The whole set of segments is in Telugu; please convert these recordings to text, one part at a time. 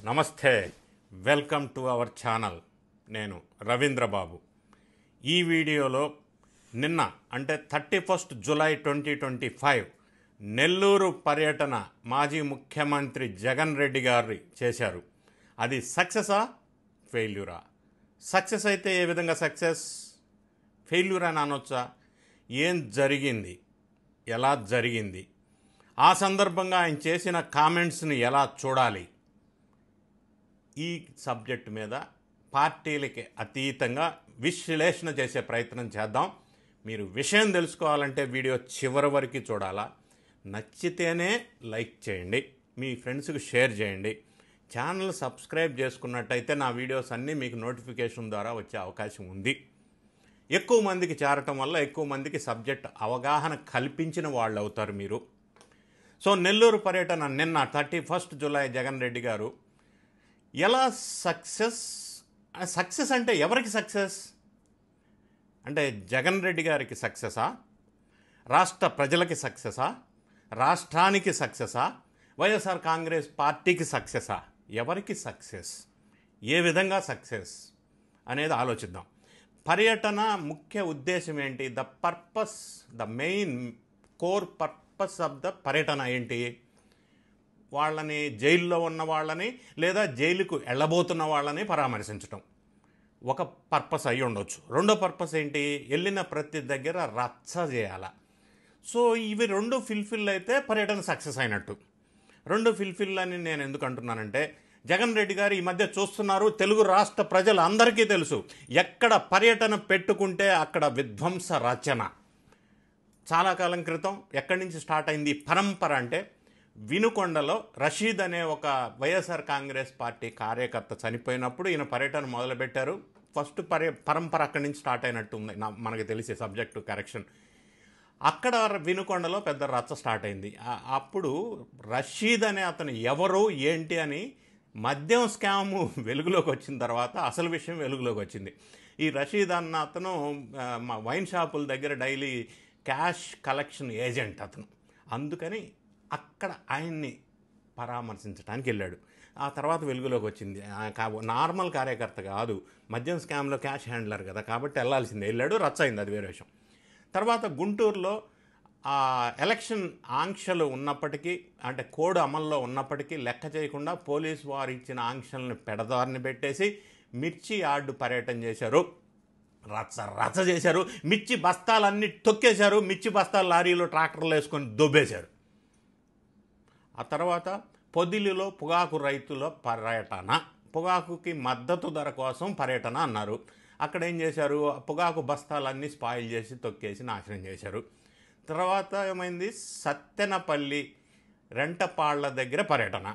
నమస్తే, వెల్కమ్ టు అవర్ ఛానల్. నేను రవీంద్ర బాబు. ఈ వీడియోలో నిన్న అంటే 31 జూలై 2025 నెల్లూరు పర్యటన మాజీ ముఖ్యమంత్రి జగన్ రెడ్డి గారు చేశారు. అది సక్సెసా ఫెయిల్యూరా? సక్సెస్ అయితే ఏ విధంగా సక్సెస్, ఫెయిల్యూర్ అని అనొచ్చా? ఏం జరిగింది, ఎలా జరిగింది, ఆ సందర్భంగా ఆయన చేసిన కామెంట్స్ని ఎలా చూడాలి, ఈ సబ్జెక్ట్ మీద పార్టీలకి అతీతంగా విశ్లేషణ చేసే ప్రయత్నం చేద్దాం. మీరు విషయం తెలుసుకోవాలంటే వీడియో చివరి వరకు చూడాలా. నచ్చితేనే లైక్ చేయండి, మీ ఫ్రెండ్స్కి షేర్ చేయండి. ఛానల్ సబ్స్క్రైబ్ చేసుకున్నట్టయితే నా వీడియోస్ అన్నీ మీకు నోటిఫికేషన్ ద్వారా వచ్చే అవకాశం ఉంది. ఎక్కువ మందికి చేరటం వల్ల ఎక్కువ మందికి సబ్జెక్ట్ అవగాహన కల్పించిన వాళ్ళు అవుతారు మీరు. సో నెల్లూరు పర్యటన నిన్న 31 జూలై జగన్ రెడ్డి గారు ఎలా సక్సెస్ అంటే ఎవరికి సక్సెస్ అంటే జగన్ రెడ్డి గారికి సక్సెసా, రాష్ట్ర ప్రజలకి సక్సెసా, రాష్ట్రానికి సక్సెసా, వైఎస్ఆర్ కాంగ్రెస్ పార్టీకి సక్సెసా? ఎవరికి సక్సెస్, ఏ విధంగా సక్సెస్ అనేది ఆలోచిద్దాం. పర్యటన ముఖ్య ఉద్దేశం ఏంటి? The main core purpose of the పర్యటన ఏంటి? వాళ్ళని, జైల్లో ఉన్న వాళ్ళని లేదా జైలుకు వెళ్ళబోతున్న వాళ్ళని పరామర్శించటం ఒక పర్పస్ అయి ఉండొచ్చు. రెండో పర్పస్ ఏంటి? వెళ్ళిన ప్రతి దగ్గర రచ్చ చేయాల. సో ఇవి రెండు ఫిల్ఫిల్ అయితే పర్యటన సక్సెస్ అయినట్టు. రెండు ఫిల్ఫిల్ అని నేను ఎందుకు అంటున్నానంటే, జగన్ రెడ్డి గారు ఈ మధ్య చూస్తున్నారు, తెలుగు రాష్ట్ర ప్రజలు అందరికీ తెలుసు, ఎక్కడ పర్యటన పెట్టుకుంటే అక్కడ విధ్వంస రచన. చాలా కాలం క్రితం ఎక్కడి నుంచి స్టార్ట్ అయింది పరంపర అంటే, వినుకొండలో రషీద్ అనే ఒక వైఎస్ఆర్ కాంగ్రెస్ పార్టీ కార్యకర్త చనిపోయినప్పుడు ఈయన పర్యటన మొదలుపెట్టారు. ఫస్ట్ పరంపర అక్కడి నుంచి స్టార్ట్ అయినట్టు ఉంది, మనకు తెలిసే సబ్జెక్టు కరెక్షన్. అక్కడ వినుకొండలో పెద్ద రచ్చ స్టార్ట్ అయింది. అప్పుడు రషీద్ అనే అతను ఎవరు ఏంటి అని మద్యం స్కాము వెలుగులోకి వచ్చిన తర్వాత అసలు విషయం వెలుగులోకి వచ్చింది. ఈ రషీద్ అన్న అతను మా వైన్ షాపుల దగ్గర డైలీ క్యాష్ కలెక్షన్ ఏజెంట్ అతను. అందుకని అక్కడ ఆయన్ని పరామర్శించడానికి వెళ్ళాడు. ఆ తర్వాత వెలుగులోకి వచ్చింది, నార్మల్ కార్యకర్త కాదు, మద్యం స్కామ్లో క్యాష్ హ్యాండ్లర్ కదా, కాబట్టి వెళ్ళాల్సిందే. వెళ్ళాడు, రచ్చ అయింది, అది వేరే విషయం. తర్వాత గుంటూరులో ఎలక్షన్ ఆంక్షలు ఉన్నప్పటికీ, అంటే కోడ్ అమల్లో ఉన్నప్పటికీ లెక్క చేయకుండా పోలీసు వారు ఇచ్చిన ఆంక్షలను పెడదారిని పెట్టేసి మిర్చి యార్డు పర్యటన చేశారు, రచ్చ చేశారు. మిర్చి బస్తాలన్నీ తొక్కేశారు, మిర్చి బస్తాలు లారీలో ట్రాక్టర్లు వేసుకొని దొబ్బేశారు. ఆ తర్వాత పొదిలిలో పొగాకు రైతుల పర్యటన, పొగాకుకి మద్దతు ధర కోసం పర్యటన అన్నారు. అక్కడ ఏం చేశారు? పొగాకు బస్తాలన్నీ స్పాయిల్ చేసి తొక్కేసి నాశనం చేశారు. తర్వాత ఏమైంది? సత్తెనపల్లి రెంటపాళ్ల దగ్గర పర్యటన,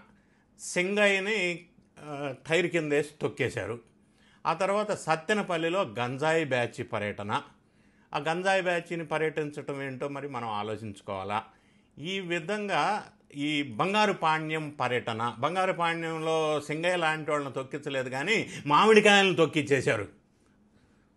సింగయ్యని టైర్ కింద వేసి తొక్కేశారు. ఆ తర్వాత సత్తెనపల్లిలో గంజాయి బ్యాచ్ పర్యటన. ఆ గంజాయి బ్యాచ్ని పర్యటించడం ఏంటో మరి మనం ఆలోచించుకోవాలా. ఈ విధంగా ఈ బంగారుపాణ్యం పర్యటన, బంగారుపాణ్యంలో సింగయ్య లాంటి వాళ్ళని తొక్కించలేదు కానీ మామిడికాయలను తొక్కిచ్చేశారు.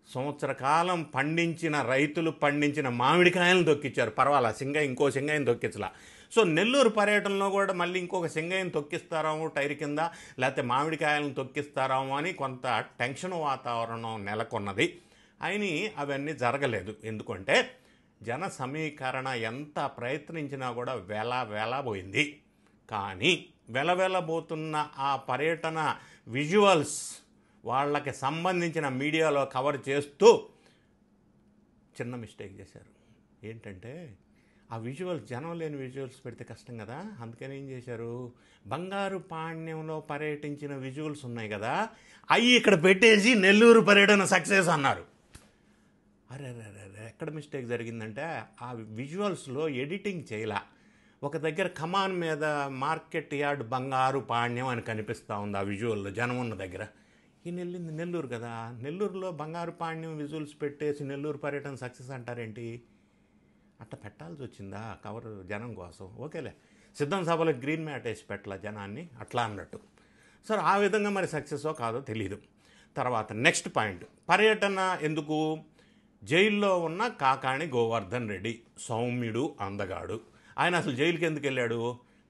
సంవత్సర కాలం పండించిన రైతులు పండించిన మామిడికాయలను తొక్కిచ్చారు. పర్వాలా, సింగయ్య ఇంకో సింగయ్యని తొక్కించలా. సో నెల్లూరు పర్యటనలో కూడా మళ్ళీ ఇంకొక సింగయ్యని తొక్కిస్తారాము టైర్ కింద, లేకపోతే మామిడికాయలను తొక్కిస్తారాము అని కొంత టెన్షన్ వాతావరణం నెలకొన్నది. అయినా అవన్నీ జరగలేదు. ఎందుకంటే జన సమీకరణ ఎంత ప్రయత్నించినా కూడా వెలబోయింది. కానీ వెలబోతున్న ఆ పర్యటన విజువల్స్ వాళ్ళకి సంబంధించిన మీడియాలో కవర్ చేస్తూ చిన్న మిస్టేక్ చేశారు. ఏంటంటే ఆ విజువల్స్, జనం లేని విజువల్స్ పెడితే కష్టం కదా, అందుకని ఏం చేశారు? బంగారుపాణ్యంలో పర్యటించిన విజువల్స్ ఉన్నాయి కదా, అవి ఇక్కడ పెట్టేసి నెల్లూరు పర్యటన సక్సెస్ అన్నారు. అరే ఎక్కడ మిస్టేక్ జరిగిందంటే, ఆ విజువల్స్లో ఎడిటింగ్ చేయలా. ఒక దగ్గర కమాన్ మీద మార్కెట్ యార్డ్ బంగారుపాణ్యం అని కనిపిస్తూ ఉంది ఆ విజువల్లో, జనం ఉన్న దగ్గర. ఈయన వెళ్ళింది నెల్లూరు కదా, నెల్లూరులో బంగారుపాణ్యం విజువల్స్ పెట్టేసి నెల్లూరు పర్యటన సక్సెస్ అంటారేంటి? అట్లా పెట్టాల్సి వచ్చిందా కవర్ జనం కోసం? ఓకేలే, సిద్ధం సభలో గ్రీన్ మ్యాట్ వేసి పెట్టాల జనాన్ని, అట్లా అన్నట్టు. సరే, ఆ విధంగా మరి సక్సెసో కాదో తెలీదు. తర్వాత నెక్స్ట్ పాయింట్, పర్యటన ఎందుకు? జైల్లో ఉన్న కాకాణి గోవర్ధన్ రెడ్డి, సౌమ్యుడు, అందగాడు, ఆయన అసలు జైలుకి ఎందుకు వెళ్ళాడు?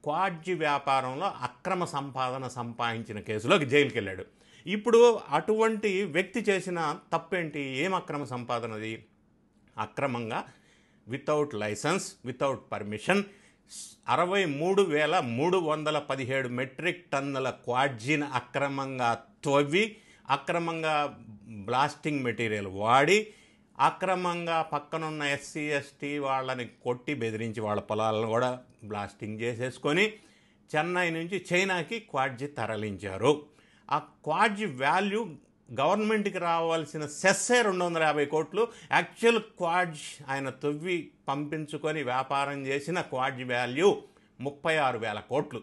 క్వాడ్జి వ్యాపారంలో అక్రమ సంపాదన సంపాదించిన కేసులోకి జైలుకి వెళ్ళాడు. ఇప్పుడు అటువంటి వ్యక్తి చేసిన తప్పేంటి? ఏం అక్రమ సంపాదనది? అక్రమంగా without license, without permission 63,317 metric టన్నుల క్వాడ్జిన్ అక్రమంగా తవ్వి, అక్రమంగా బ్లాస్టింగ్ మెటీరియల్ వాడి, అక్రమంగా పక్కనున్న ఎస్సీ ఎస్టీ వాళ్ళని కొట్టి బెదిరించి వాళ్ళ పొలాలను కూడా బ్లాస్టింగ్ చేసేసుకొని చెన్నై నుంచి చైనాకి క్వాడ్జి తరలించారు. ఆ క్వాడ్జి వాల్యూ గవర్నమెంట్కి రావాల్సిన సెస్సే 250 కోట్లు. యాక్చువల్ క్వాడ్జ్ ఆయన తవ్వి పంపించుకొని వ్యాపారం చేసిన క్వాడ్జ్ వాల్యూ 36,000 కోట్లు.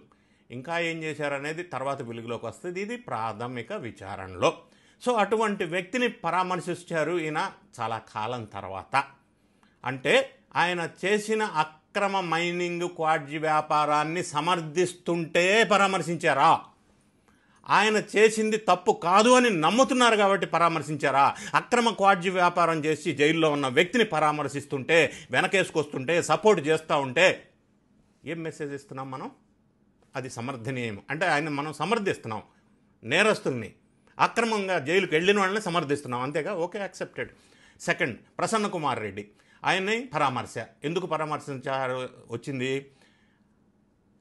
ఇంకా ఏం చేశారనేది తర్వాత వెలుగులోకి వస్తుంది. ఇది ప్రాథమిక విచారణలో. సో అటువంటి వ్యక్తిని పరామర్శించారు ఈయన చాలా కాలం తర్వాత. అంటే ఆయన చేసిన అక్రమ మైనింగ్ క్వాడ్జి వ్యాపారాన్ని సమర్థిస్తుంటే పరామర్శించారా? ఆయన చేసింది తప్పు కాదు అని నమ్ముతున్నారు కాబట్టి పరామర్శించారా? అక్రమ క్వాడ్జి వ్యాపారం చేసి జైల్లో ఉన్న వ్యక్తిని పరామర్శిస్తుంటే, వెనకేసుకొస్తుంటే, సపోర్ట్ చేస్తూ ఉంటే ఏం మెసేజ్ ఇస్తున్నాం మనం? అది సమర్థనీయం. అంటే ఆయన మనం సమర్థిస్తున్నాం, నేరస్తుల్ని అక్రమంగా జైలుకి వెళ్ళిన వాళ్ళని సమర్థిస్తున్నాం, అంతేగా? Okay, accepted. Second, Prasanna Kumar Reddy, ఆయన్ని పరామర్శ. ఎందుకు పరామర్శించారు వచ్చింది?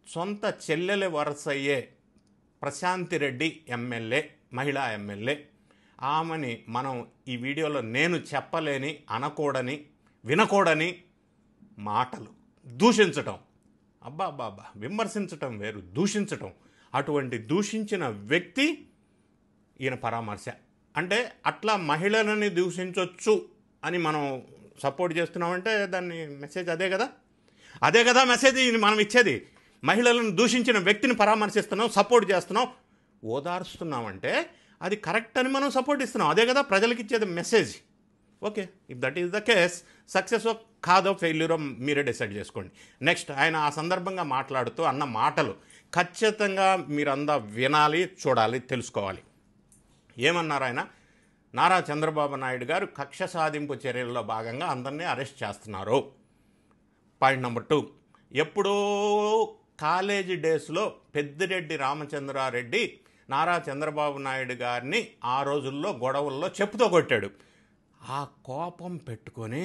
సొంత చెల్లెల వరసయ్యే ప్రశాంతి రెడ్డి ఎమ్మెల్యే, మహిళా ఎమ్మెల్యే, ఆమెని మనం ఈ వీడియోలో నేను చెప్పలేని, అనకూడని, వినకూడని మాటలు దూషించటం. అబ్బా, విమర్శించటం వేరు, దూషించటం. అటువంటి దూషించిన వ్యక్తి ఈయన పరామర్శ. అంటే అట్లా మహిళలని దూషించవచ్చు అని మనం సపోర్ట్ చేస్తున్నామంటే దాన్ని మెసేజ్ అదే కదా? అదే కదా మెసేజ్ మనం ఇచ్చేది. మహిళలను దూషించిన వ్యక్తిని పరామర్శిస్తున్నాం, సపోర్ట్ చేస్తున్నాం, ఓదార్స్తున్నామంటే అది కరెక్ట్ అని మనం సపోర్ట్ ఇస్తున్నాం. అదే కదా ప్రజలకు ఇచ్చేది message. Okay, if that is the case, success కాదో ఫెయిల్యూరో మీరే డిసైడ్ చేసుకోండి. నెక్స్ట్, ఆయన ఆ సందర్భంగా మాట్లాడుతూ అన్న మాటలు ఖచ్చితంగా మీరంతా వినాలి, చూడాలి, తెలుసుకోవాలి. ఏమన్నారు ఆయన? నారా చంద్రబాబు నాయుడు గారు కక్ష సాధింపు చర్యల్లో భాగంగా అందరినీ అరెస్ట్ చేస్తున్నారు. పాయింట్ నెంబర్ 2, ఎప్పుడో కాలేజీ డేస్లో పెద్దిరెడ్డి రామచంద్రారెడ్డి నారా చంద్రబాబు నాయుడు గారిని ఆ రోజుల్లో గొడవల్లో చెప్పుతో కొట్టాడు. ఆ కోపం పెట్టుకొని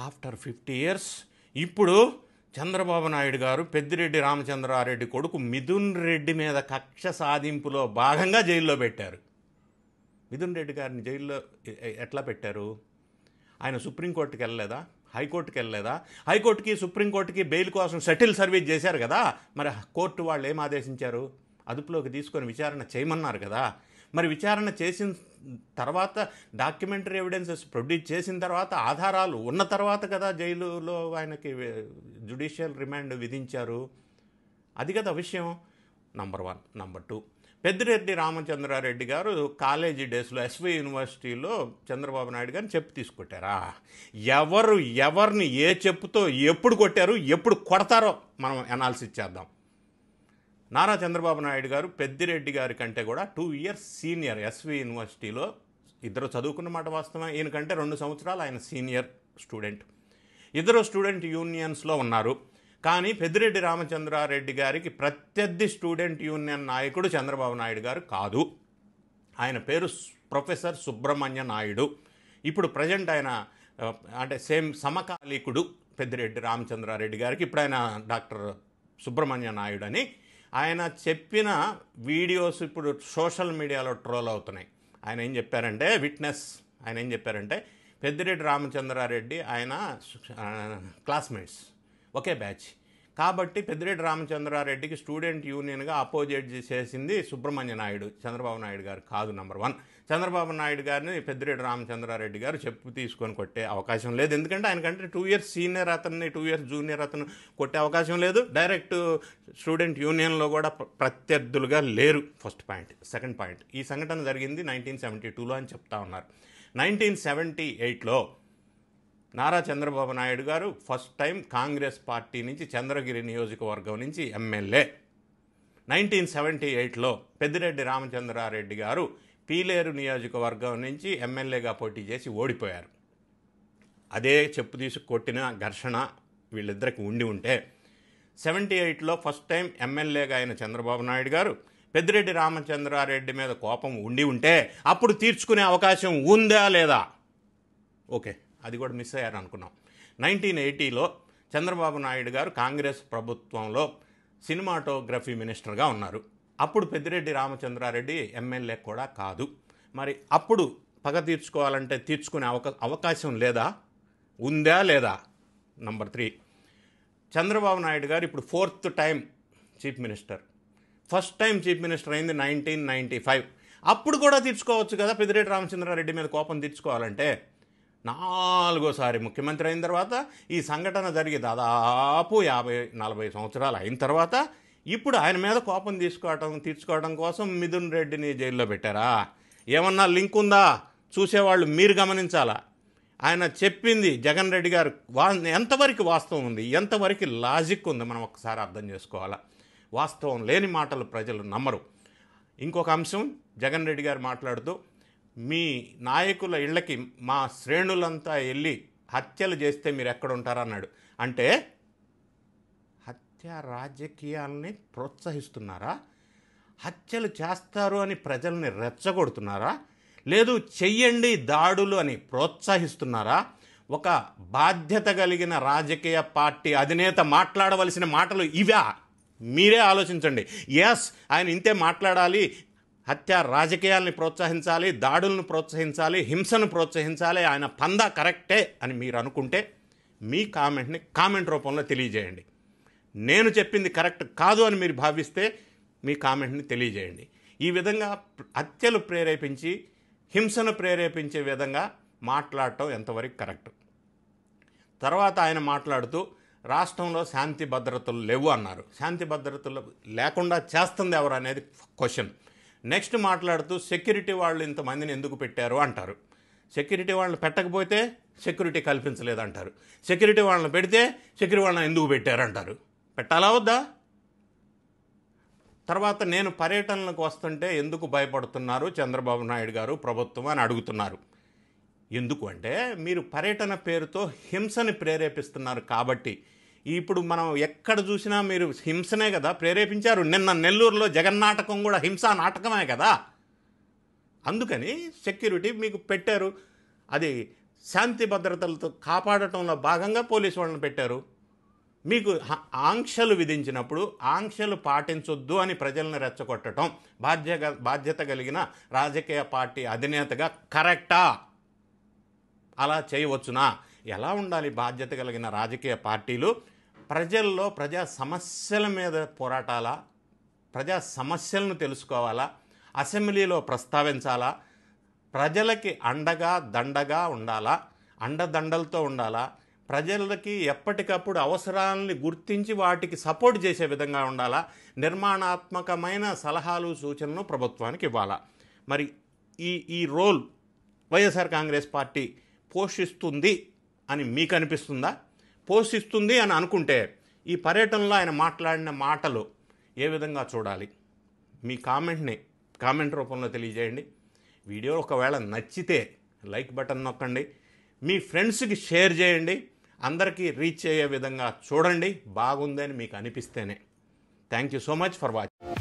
ఆఫ్టర్ 50 years ఇప్పుడు చంద్రబాబు నాయుడు గారు పెద్దిరెడ్డి రామచంద్రారెడ్డి కొడుకు మిథున్ రెడ్డి మీద కక్ష సాధింపులో భాగంగా జైల్లో పెట్టారు. మిథున్ రెడ్డి గారిని జైల్లో ఎట్లా పెట్టారు? ఆయన సుప్రీంకోర్టుకి వెళ్ళలేదా? హైకోర్టుకి వెళ్ళలేదా? హైకోర్టుకి సుప్రీంకోర్టుకి బెయిల్ కోసం షటిల్ సర్వీస్ చేశారు కదా. మరి కోర్టు వాళ్ళు ఏం ఆదేశించారు? అదుపులోకి తీసుకొని విచారణ చేయమన్నారు కదా. మరి విచారణ చేసిన తర్వాత, డాక్యుమెంటరీ ఎవిడెన్సెస్ ప్రొడ్యూస్ చేసిన తర్వాత, ఆధారాలు ఉన్న తర్వాత కదా జైలులో ఆయనకి జ్యుడిషియల్ రిమాండ్ విధించారు. అది కదా విషయం. నంబర్ 1. నంబర్ 2, పెద్దిరెడ్డి రామచంద్రారెడ్డి గారు కాలేజీ డేస్లో ఎస్వి యూనివర్సిటీలో చంద్రబాబు నాయుడు గారిని చెప్పు తీసుకొట్టారా? ఎవరిని ఏ చెప్పుతో ఎప్పుడు కొట్టారు, ఎప్పుడు కొడతారో మనం అనాలిసిస్ చేద్దాం. నారా చంద్రబాబు నాయుడు గారు పెద్దిరెడ్డి గారి కంటే కూడా 2 years సీనియర్. ఎస్వి యూనివర్సిటీలో ఇద్దరు చదువుకున్న మాట వాస్తవం. ఈయన కంటే 2 సంవత్సరాలు ఆయన సీనియర్ స్టూడెంట్. ఇద్దరు స్టూడెంట్ యూనియన్స్లో ఉన్నారు. కానీ పెద్దిరెడ్డి రామచంద్రారెడ్డి గారికి ప్రత్యర్థి స్టూడెంట్ యూనియన్ నాయకుడు చంద్రబాబు నాయుడు గారు కాదు. ఆయన పేరు ప్రొఫెసర్ సుబ్రహ్మణ్య నాయుడు. ఇప్పుడు ప్రజెంట్ ఆయన అంటే సేమ్ సమకాలీకుడు పెద్దిరెడ్డి రామచంద్రారెడ్డి గారికి. ఇప్పుడు ఆయన డాక్టర్ సుబ్రహ్మణ్య నాయుడు అని ఆయన చెప్పిన వీడియోస్ ఇప్పుడు సోషల్ మీడియాలో ట్రోల్ అవుతున్నాయి. ఆయన ఏం చెప్పారంటే, ఆయన ఏం చెప్పారంటే పెద్దిరెడ్డి రామచంద్రారెడ్డి ఆయన క్లాస్మేట్స్, ఒకే బ్యాచ్. కాబట్టి పెద్దిరెడ్డి రామచంద్రారెడ్డికి స్టూడెంట్ యూనియన్గా అపోజిట్ చేసింది సుబ్రహ్మణ్య నాయుడు, చంద్రబాబు నాయుడు గారు కాదు. నంబర్ 1, చంద్రబాబు నాయుడు గారిని పెద్దిరెడ్డి రామచంద్రారెడ్డి గారు చెప్పు తీసుకొని కొట్టే అవకాశం లేదు. ఎందుకంటే ఆయనకంటే 2 years సీనియర్ అతన్ని 2 years జూనియర్ అతను కొట్టే అవకాశం లేదు. డైరెక్ట్ స్టూడెంట్ యూనియన్లో కూడా ప్రత్యర్థులుగా లేరు. First point. సెకండ్ పాయింట్, ఈ సంఘటన జరిగింది 1972లో అని చెప్తా ఉన్నారు. 1978లో నారా చంద్రబాబు నాయుడు గారు ఫస్ట్ టైం కాంగ్రెస్ పార్టీ నుంచి చంద్రగిరి నియోజకవర్గం నుంచి ఎమ్మెల్యే. 1978లో పెద్దిరెడ్డి రామచంద్రారెడ్డి గారు పీలేరు నియోజకవర్గం నుంచి ఎమ్మెల్యేగా పోటీ చేసి ఓడిపోయారు. అదే చెప్పు తీసి కొట్టిన ఘర్షణ వీళ్ళిద్దరికి ఉండి ఉంటే 78లో ఫస్ట్ టైం ఎమ్మెల్యేగా అయిన చంద్రబాబు నాయుడు గారు పెద్దిరెడ్డి రామచంద్రారెడ్డి మీద కోపం ఉంటే అప్పుడు తీర్చుకునే అవకాశం ఉందా లేదా? ఓకే, అది కూడా మిస్ అయ్యారు అనుకున్నాం. 1980లో చంద్రబాబు నాయుడు గారు కాంగ్రెస్ ప్రభుత్వంలో సినిమాటోగ్రఫీ మినిస్టర్గా ఉన్నారు. అప్పుడు పెద్దిరెడ్డి రామచంద్రారెడ్డి ఎమ్మెల్యే కూడా కాదు. మరి అప్పుడు పగ తీర్చుకోవాలంటే తీర్చుకునే అవకాశం లేదా? ఉందా లేదా? నంబర్ 3, చంద్రబాబు నాయుడు గారు ఇప్పుడు 4th time chief minister. First time chief minister అయింది 1995. అప్పుడు కూడా తీర్చుకోవచ్చు కదా పెద్దిరెడ్డి రామచంద్రారెడ్డి మీద కోపం తీర్చుకోవాలంటే. 4వ ముఖ్యమంత్రి అయిన తర్వాత ఈ సంఘటన జరిగి దాదాపు 50-40 సంవత్సరాలు అయిన తర్వాత ఇప్పుడు ఆయన మీద కోపం తీర్చుకోవడం కోసం మిథున్ రెడ్డిని జైల్లో పెట్టారా? ఏమన్నా లింక్ ఉందా? చూసేవాళ్ళు మీరు గమనించాలా. ఆయన చెప్పింది జగన్ రెడ్డి గారు ఎంతవరకు వాస్తవం ఉంది, ఎంతవరకు లాజిక్ ఉంది, మనం ఒకసారి అర్థం చేసుకోవాలా. వాస్తవం లేని మాటలు ప్రజలు నమ్మరు. ఇంకొక అంశం, జగన్ రెడ్డి గారు మాట్లాడుతూ మీ నాయకుల ఇళ్ళకి మా శ్రేణులంతా వెళ్ళి హత్యలు చేస్తే మీరు ఎక్కడ ఉంటారన్నాడు. అంటే హత్య రాజకీయాలని ప్రోత్సహిస్తున్నారా? హత్యలు చేస్తారు అని ప్రజల్ని రెచ్చగొడుతున్నారా? లేదు చెయ్యండి దాడులు అని ప్రోత్సహిస్తున్నారా? ఒక బాధ్యత కలిగిన రాజకీయ పార్టీ అధినేత మాట్లాడవలసిన మాటలు ఇవా? మీరే ఆలోచించండి. ఎస్, ఆయన ఇంతే మాట్లాడాలి, హత్య రాజకీయాల్ని ప్రోత్సహించాలి, దాడులను ప్రోత్సహించాలి, హింసను ప్రోత్సహించాలి, ఆయన పందా కరెక్టే అని మీరు అనుకుంటే మీ కామెంట్ని కామెంట్ రూపంలో తెలియజేయండి. నేను చెప్పింది కరెక్ట్ కాదు అని మీరు భావిస్తే మీ కామెంట్ని తెలియజేయండి. ఈ విధంగా హత్యలు ప్రేరేపించి హింసను ప్రేరేపించే విధంగా మాట్లాడటం ఎంతవరకు కరెక్ట్? తర్వాత ఆయన మాట్లాడుతూ రాష్ట్రంలో శాంతి భద్రతలు లేవు అన్నారు. శాంతి భద్రతలు లేకుండా చేస్తుంది ఎవరు అనేది క్వశ్చన్. నెక్స్ట్ మాట్లాడుతూ సెక్యూరిటీ వాళ్ళు ఇంతమందిని ఎందుకు పెట్టారు అంటారు. సెక్యూరిటీ వాళ్ళని పెట్టకపోతే సెక్యూరిటీ కల్పించలేదంటారు. సెక్యూరిటీ వాళ్ళని పెడితే సెక్యూరిటీ వాళ్ళని ఎందుకు పెట్టారంటారు. పెట్టాలా వద్దా? తర్వాత నేను పర్యటనలకు వస్తుంటే ఎందుకు భయపడుతున్నారు చంద్రబాబు నాయుడు గారు ప్రభుత్వం అని అడుగుతున్నారు. ఎందుకు అంటే మీరు పర్యటన పేరుతో హింసని ప్రేరేపిస్తున్నారు కాబట్టి. ఇప్పుడు మనం ఎక్కడ చూసినా మీరు హింసనే కదా ప్రేరేపించారు. నిన్న నెల్లూరులో జగన్నాటకం కూడా హింసా నాటకమే కదా. అందుకని సెక్యూరిటీ మీకు పెట్టారు. అది శాంతి భద్రతలతో కాపాడటంలో భాగంగా పోలీసు వాళ్ళని పెట్టారు. మీకు ఆంక్షలు విధించినప్పుడు ఆంక్షలు పాటించొద్దు అని ప్రజలను రెచ్చగొట్టడం బాధ్యత కలిగిన రాజకీయ పార్టీ అధినేతగా కరెక్టా? అలా చేయవచ్చునా? ఎలా ఉండాలి బాధ్యత కలిగిన రాజకీయ పార్టీలు? ప్రజల్లో ప్రజా సమస్యల మీద పోరాటాలా? ప్రజా సమస్యలను తెలుసుకోవాలా? అసెంబ్లీలో ప్రస్తావించాలా? ప్రజలకి అండగా దండగా ఉండాలా? అండదండలతో ఉండాలా? ప్రజలకి ఎప్పటికప్పుడు అవసరాలని గుర్తించి వాటికి సపోర్ట్ చేసే విధంగా ఉండాలా? నిర్మాణాత్మకమైన సలహాలు సూచనలు ప్రభుత్వానికి ఇవ్వాలా? మరి ఈ రోల్ వైఎస్ఆర్ కాంగ్రెస్ పార్టీ పోషిస్తుంది అని మీకు అనిపిస్తుందా? పోషిస్తుంది అని అనుకుంటే ఈ పర్యటనలో ఆయన మాట్లాడిన మాటలు ఏ విధంగా చూడాలి? మీ కామెంట్ని కామెంట్ రూపంలో తెలియజేయండి. వీడియో ఒకవేళ నచ్చితే లైక్ బటన్ నొక్కండి. మీ ఫ్రెండ్స్కి షేర్ చేయండి. అందరికీ రీచ్ అయ్యే విధంగా చూడండి, బాగుందని మీకు అనిపిస్తేనే. Thank you so much for watching.